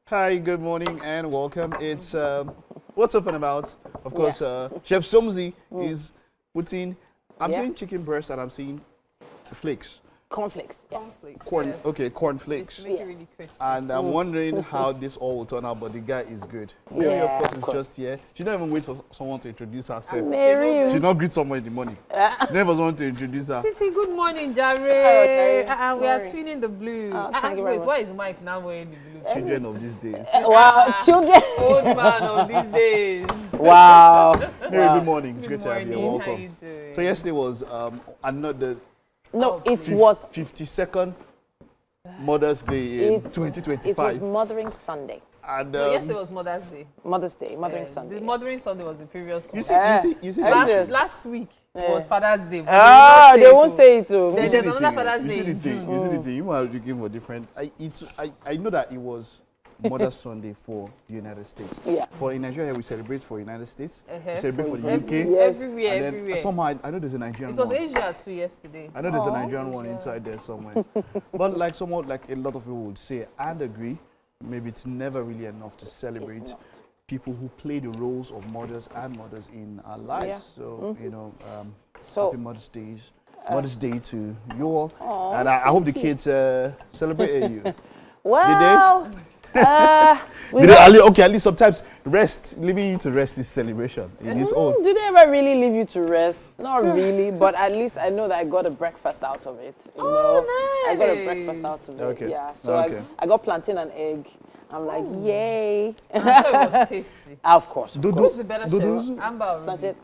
Hi, good morning and welcome. It's What's Up and About. Of course, Chef Somzi is putting, I'm seeing chicken breast and I'm seeing flakes. Cornflakes. Yeah. Corn, okay, corn flakes. Make it really crispy. And I'm wondering how this all will turn out, but the guy is good. Mary, Yeah, of of course, is just here. She don't even wait for someone to introduce herself. Mary. She did not greet someone in the morning. She never want to introduce her. Titi, good morning, Jare. We are twinning the blue. Thank you very Wait, much. why is Mike now wearing the blue? Children of these days. Wow, children. Old man of these days. Wow. Mary, good morning. It's Good great to have you. morning. Welcome. How you doing? So yesterday was another No, it was 52nd Mother's Day in It was 2025. Mothering Sunday. And No, yesterday was Mother's Day. Mother's Day, Mothering Sunday. The Mothering Sunday was the previous one. you see, Last week was Father's Day. but Ah, did they not won't it, say it too. Then You see there's the another thing, Father's you Day see the in thing, June. you see the thing. You are looking for different. I know that it was Mother's Sunday for the United States. Yeah. For in Nigeria, we celebrate for United States. Uh-huh. We celebrate for the Every- UK. Yes. Everywhere, And then everywhere. somehow I know there's a Nigerian It was one. Asia too yesterday. I know there's a Nigerian one inside there somewhere. But like somewhat like a lot of people would say and agree, maybe it's never really enough to celebrate people who play the roles of mothers in our lives. Yeah. So you know, So- happy Mother's Day to you all, and I hope the kids celebrated you. Well, Did they, okay, at least sometimes leaving you to rest is celebration in its own. do they ever really leave you to rest? Not really, but at least I know that I got a breakfast out of it. You know? I got a breakfast out of it. Okay. Yeah. So Okay. I got plantain and egg. I'm like, yay. I thought it was tasty. Of course. Of Dudu? course. Who's the better Dudu's? chef? Amber or Ruby? Plantain.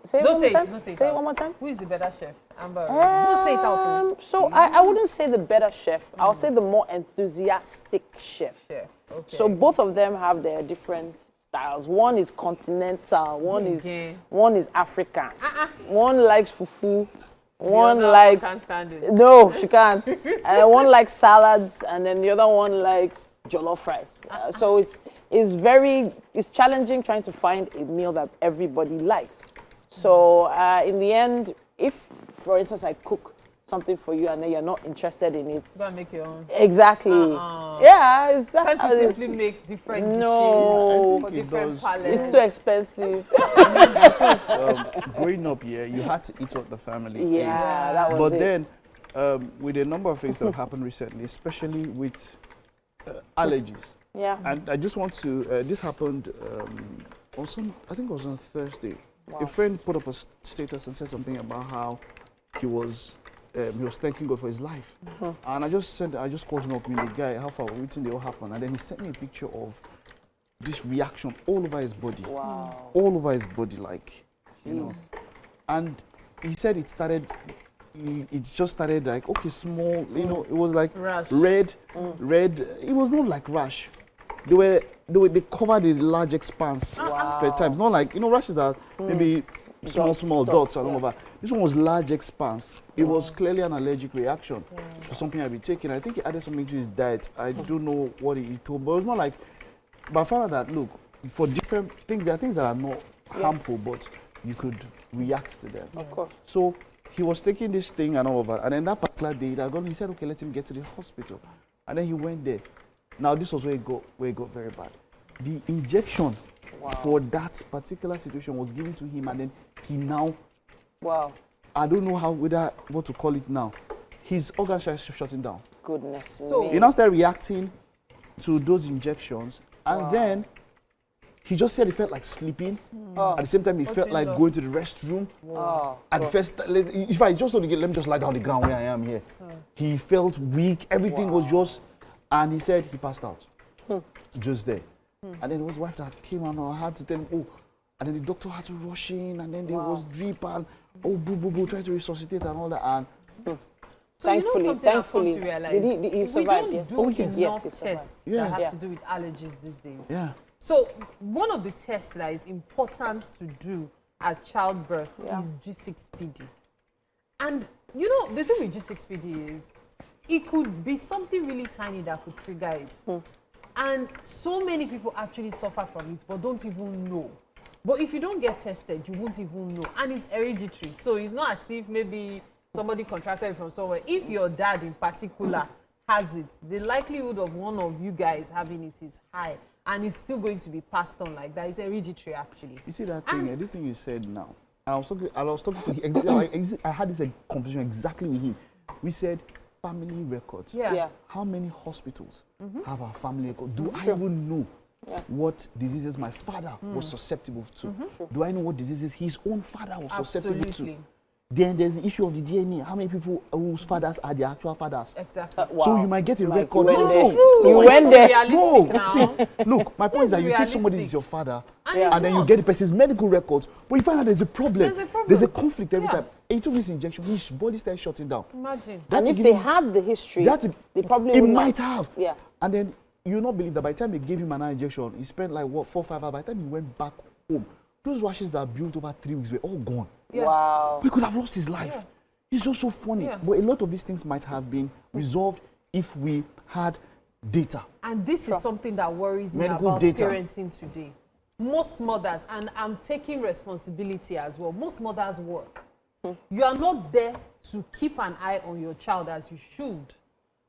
Say it Don't one say more it. time. Don't say it. Say it out. one more time. Who is the better chef? Amber or Ruby? Don't say it out. So I wouldn't say the better chef. I'll say the more enthusiastic chef. Chef. Okay. So both of them have their different styles. One is continental. Okay. One is African. One likes fufu. One other likes can't stand it. no, she can't. And one likes salads, and then the other one likes jollof rice. So it's challenging trying to find a meal that everybody likes. So in the end, if for instance I cook something for you and then you're not interested in it, Go and make your own. exactly. Yeah, that's Can't how you it is. simply make different No. dishes for I think it different does. palates? It's too expensive. Growing up here, you had to eat what the family ate. Yeah, that was But it. then, with a number of things that have happened recently, especially with allergies, Yeah. and I just want to, this happened on I think it was on Thursday. Wow. A friend put up a status and said something about how he was thanking God for his life. And I just called him up, the guy, how far everything they all happened. And then he sent me a picture of this reaction all over his body. Wow. All over his body, like, you know. And he said it just started like, okay, small, you know, it was like Rash. red. It was not like rash. They covered a large expanse per time. It's not like, you know, rashes are maybe small dots and all of that. This one was large expanse. It was clearly an allergic reaction to something I'd been taking. I think he added something to his diet. I don't know what he told, but it's not like, but I found out that, look, for different things, there are things that are not harmful, but you could react to them. Of course. So he was taking this thing and all of that. And then that particular day, he said, okay, let him get to the hospital. And then he went there. Now, this was where it got very bad. The injection for that particular situation was given to him, and then he now, I don't know what to call it now. His organs are shutting down. Goodness. So- me. He now started reacting to those injections, and then he just said he felt like sleeping. At the same time, he felt like going to the restroom. At first, if I just told him, let me just lie down on the ground where I am here. He felt weak. Everything was just, and he said he passed out just there. And then it was his wife that came and I had to tell him, and then the doctor had to rush in, and then there was drip and boo, try to resuscitate and all that. And So you know something I've come to thankfully, realize? he We survived, don't yes. do Oh, yes. enough Yes, he survived. tests Yeah. that have Yeah. to do with allergies these days. yeah, So one of the tests that is important to do at childbirth Yeah. is G6PD. And you know, the thing with G6PD is it could be something really tiny that could trigger it. And so many people actually suffer from it but don't even know. But if you don't get tested, you won't even know. And it's hereditary. So it's not as if maybe somebody contracted it from somewhere. If your dad in particular has it, the likelihood of one of you guys having it is high, and it's still going to be passed on like that. It's hereditary, actually. You see that thing, this thing you said now. I was talking to him. I had this conversation exactly with him. We said family records. Yeah. How many hospitals have a family record? Do I even know what diseases my father was susceptible to? Do I know what diseases his own father was susceptible to? Then there's the issue of the DNA. How many people whose fathers are the actual fathers? Exactly. Wow. So you might get a record. You went there. Now. Look, my point is that you take somebody as your father, And and then you get the person's medical records, but you find out there's a problem. There's a problem. There's a conflict every time. And he took this injection, his body started shutting down. Imagine. And if they had the history, they probably it would might not. have. Yeah. And then you'll not believe that by the time they gave him an injection, he spent like what 4 or 5 hours. By the time he went back home, those rashes that built over 3 weeks were all gone. Yeah. Wow. He could have lost his life. Yeah. It's just so funny. Yeah. But a lot of these things might have been resolved if we had data. And this is something that worries me Medical about data. parenting today. Most mothers, and I'm taking responsibility as well, most mothers work. You are not there to keep an eye on your child as you should.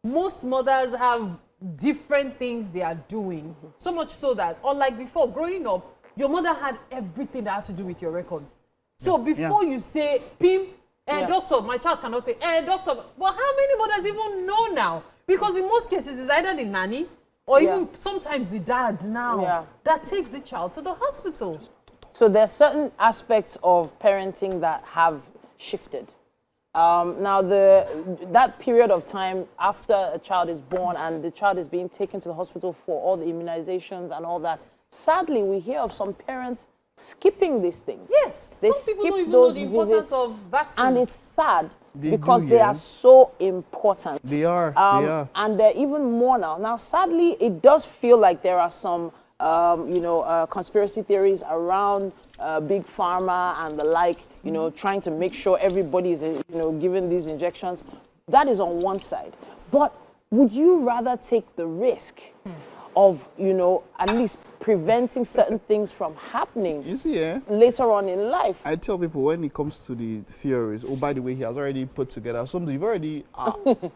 Most mothers have different things they are doing. So much so that, unlike before, growing up, your mother had everything that had to do with your records. So before you say, Pim, doctor, my child cannot take, doctor, but how many mothers even know now? Because in most cases, it's either the nanny or even sometimes the dad now that takes the child to the hospital. So there's certain aspects of parenting that have shifted. Now, that period of time after a child is born and the child is being taken to the hospital for all the immunizations and all that, sadly, we hear of some parents skipping these things. Yes, they some people skip don't even know those the importance visits, of vaccines. and it's sad because do, they are so important. They are. And they're even more now. Now, sadly, it does feel like there are some, conspiracy theories around big pharma and the like, trying to make sure everybody is, given these injections. That is on one side. But would you rather take the risk of, at least preventing certain things from happening You see, later on in life? I tell people when it comes to the theories, oh, by the way, he has already put together something. You've already,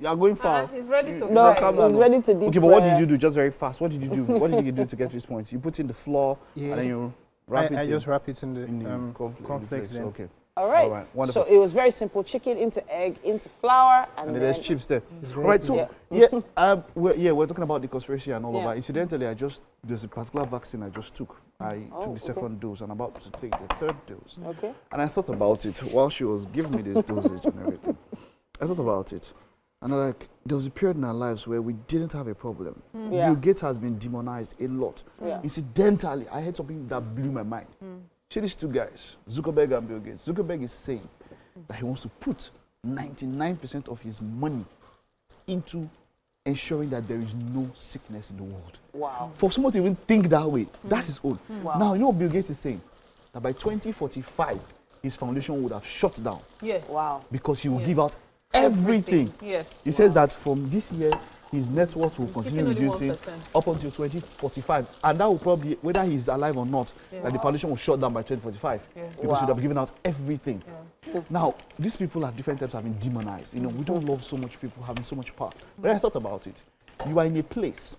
you are going far. He's ready to No, fry. he's ready to deep Okay, but what did fry. you do just very fast? What did you do? What did you do to get to this point? You put in the flour and then you wrap I it just wrap it in the in cornflakes. Then. Okay. All right. All right, wonderful. So it was very simple: chicken into egg, into flour, and And then there's chips there. very Right, so easy. we're talking about the conspiracy and all of Yeah. that. Incidentally, there's a particular vaccine I just took. I took the second dose and I'm about to take the third dose. Okay. And I thought about it while she was giving me this dosage and everything. I thought about it. And there was a period in our lives where we didn't have a problem. Yeah. Bill Gates has been demonized a lot. Yeah. Incidentally, I heard something that blew my mind. See these two guys, Zuckerberg and Bill Gates. Zuckerberg is saying that he wants to put 99% of his money into ensuring that there is no sickness in the world. Wow. For someone to even think that way, that's his own. Wow. Now, you know what Bill Gates is saying? That by 2045, his foundation would have shut down Yes. Wow. because he will give out everything. Yes. He says that from this year, his net worth will He's continue keeping only reducing 1%. up until 2045. And that will probably, whether he's alive or not, that the foundation will shut down by 2045 because he would have given out everything. Now, these people at different times have been demonized. We don't love so much people having so much power. But I thought about it. You are in a place.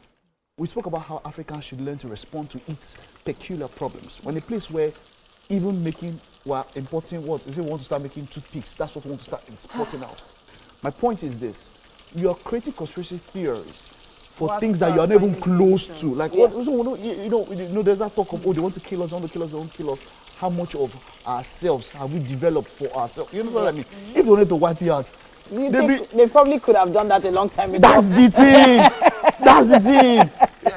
We spoke about how Africans should learn to respond to its peculiar problems. We're in a place where even importing what? We say we want to start making toothpicks. That's what we want to start exporting out. My point is this. You are creating conspiracy theories for things that you are not even close to. Like, there's that talk of, they want to kill us, they want to kill us. How much of ourselves have we developed for ourselves? You know what I mean? If they wanted to wipe you out, They probably could have done that a long time ago. that's the thing.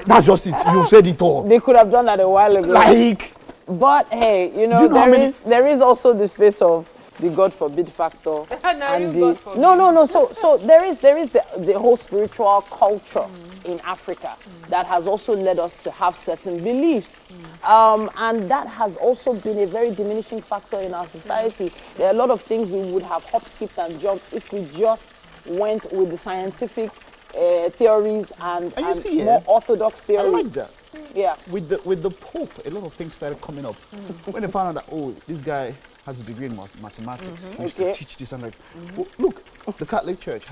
That's just it. You said it all. They could have done that a while ago. Like, But hey, Do you know how many- there is also the space of the God forbid factor. No, God forbid. No. So there is the whole spiritual culture in Africa that has also led us to have certain beliefs. And that has also been a very diminishing factor in our society. There are a lot of things we would have hop, skipped, and jumped if we just went with the scientific theories and you see, more orthodox I theories. like that. Yeah. With the Pope, a lot of things started coming up. When they found out that, this guy has a degree in mathematics. He used to Okay. teach this and like, well, look, the Catholic Church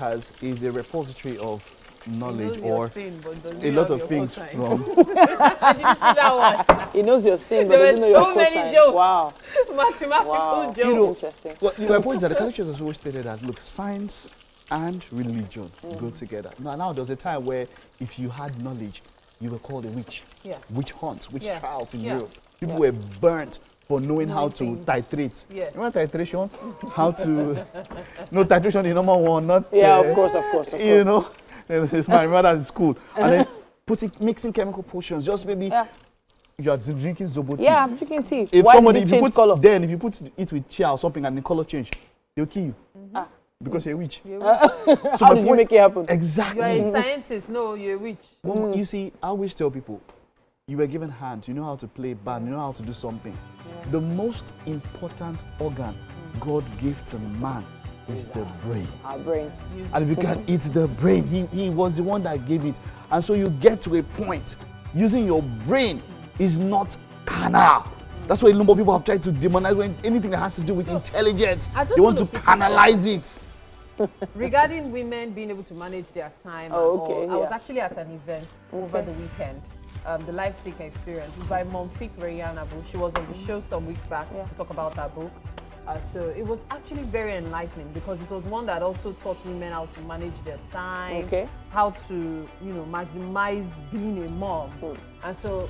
is a repository of knowledge He knows your or sin, but doesn't a lot have of your things cosign. from. I didn't see that one. He knows your sin, but There doesn't were know your so many cosign. jokes. Wow. Mathematical Wow. jokes. You know, Interesting. Well, my point is that the Catholic Church has always stated that, look, science and religion go together. Now, there was a time where if you had knowledge, you were called a witch. Yeah. Witch hunts, witch Yeah. trials in Yeah. Europe. People were burnt for knowing how Knowing to things. titrate. Yes. Remember titration? How to... No, titration is number one, not... Yeah, of course, of course, of course. You know, it's my mother in school. And then mixing chemical potions, just maybe... Yeah. You are drinking zobo tea. Yeah, I'm drinking tea. If Why somebody, did if it you change put color? then if you put it with chia or something and the color change, they'll kill you because you're a witch. You're a witch. So How my did you point- make it happen? You are Exactly. a scientist. No, you're a witch. Well, you see, I always tell people, you were given hands, you know how to play band, you know how to do something. The most important organ God gave to man is the brain. Our brains. And if you can, it's the brain. He was the one that gave it. And so you get to a point, using your brain is not carnal. That's why a number of people have tried to demonize when anything that has to do with So, intelligence. I just They want to want to pick this up. canalize it. Regarding women being able to manage their time, Oh, and okay, all, I was yeah. actually at an event over the weekend, the Life Seeker Experience. It's by Momfik Rayanabu. She was on the show some weeks back to talk about her book. So it was actually very enlightening because it was one that also taught women how to manage their time, Okay. how to, maximize being a mom. And so,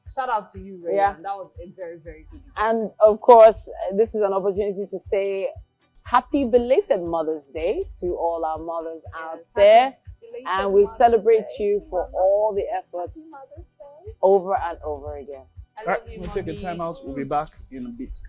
shout out to you, Ray. Yeah. That was a very, very good event. And of course, this is an opportunity to say happy belated Mother's Day to all our mothers out Yes, there. Belated And we Mother's celebrate Day you to for Mama. all the efforts Happy Mother's Day. over and over again. I All love right, you, we'll take a Mommy. time out. We'll be back in a bit.